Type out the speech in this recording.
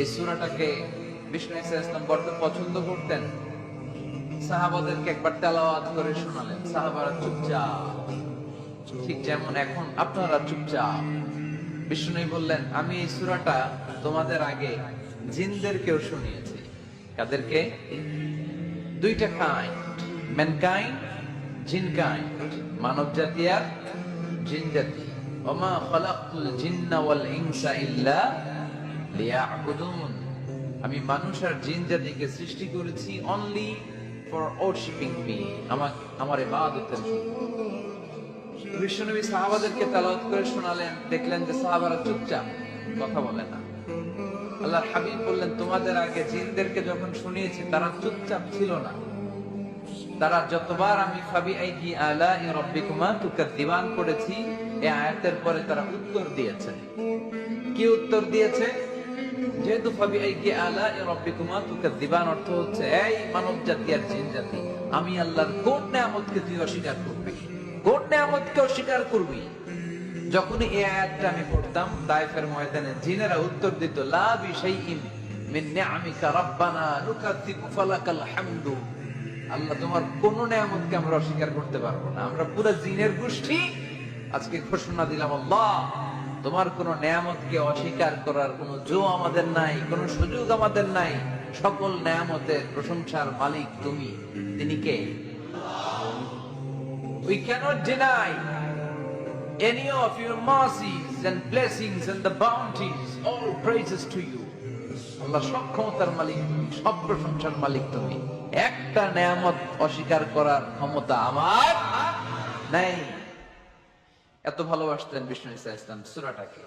এই সূরাটাকে বিষ্ণু ঈসা ইসলাম বড় পছন্দ করতেন। সাহাবাদেরকে একবার তেলাওয়াত করে শোনালেন, সাহাবারা চুপচাপ, ঠিক যেমন এখন আপনারা চুপচাপ। বিষ্ণু বললেন, আমি এই সূরাটা তোমাদের আগে জিনদেরকেও শুনিয়েছি। কাদেরকে? দুইটা কাইন্ড, ম্যানকাইন্ড, জিনকাইন্ড, মানব জাতি আর জিন জাতি। ওমা খালাকতুল জিন্না ওয়াল ইনসা ইল্লা লিয়াবুদুন। আমি মানুষ আর জিন জাতিকে সৃষ্টি করেছি অনলি ফর ওয়ার্শিপিং মি, আমার ইবাদতের জন্য। বিশ্বনবী সাহাবাদেরকে তেলাওয়াত করে শোনালেন, দেখলেন যে সাহাবারা চুপচাপ, কথা বলে না। আল্লাহর হাবিব বললেন, তোমাদের আগে জিনদেরকে যখন শুনিয়েছি তারা চুপচাপ ছিল না। তারা যতবার আমি ফাবি আইদি আলাই রাব্বিকুমা তুকাদ্দিবান পড়েছি, এই আয়াতের পরে তারা উত্তর দিয়েছে। কি উত্তর দিয়েছে? যেহেতু ফাবি আইদি আলাই রাব্বিকুমা তুকাদ্দিবান অর্থ হচ্ছে, এই মানব জাতি আর জিন জাতি, আমি আল্লাহর কোন নিয়ামতকে তুই অস্বীকার করবি? কোন নিয়ামতকে অস্বীকার করবি? যখন এই আয়াতটা আমি পড়তাম তায়েফের ময়দানে, জিনেরা উত্তর দিত, লা বিশাইইন মিন নিআমিকা রাব্বানা নুকাদ্দিবু ফালাকাল হামদু। আল্লাহ, তোমার কোন নিয়ামতকে আমরা অস্বীকার করতে পারবো না। আমরা পুরো জিনের গোষ্ঠী আজকে ঘোষণা দিলাম, আল্লাহ তোমার কোন নিয়ামতকে অস্বীকার করার কোন জো আমাদের নাই, কোন সুযোগ আমাদের নাই। সকল নিয়ামতের প্রশংসার মালিক তুমি। তিনি কে? We cannot deny any of your mercies and blessings and the bounties. All praises to you. আল্লাহ সক্ষমতার মালিক তুমি, সব প্রশংসার মালিক তুমি। একটা নিয়ামত অস্বীকার করার ক্ষমতা আমার নাই। এত ভালোবাসতেন বিষ্ণু ঈসা ইসলাম সূরাটাকে।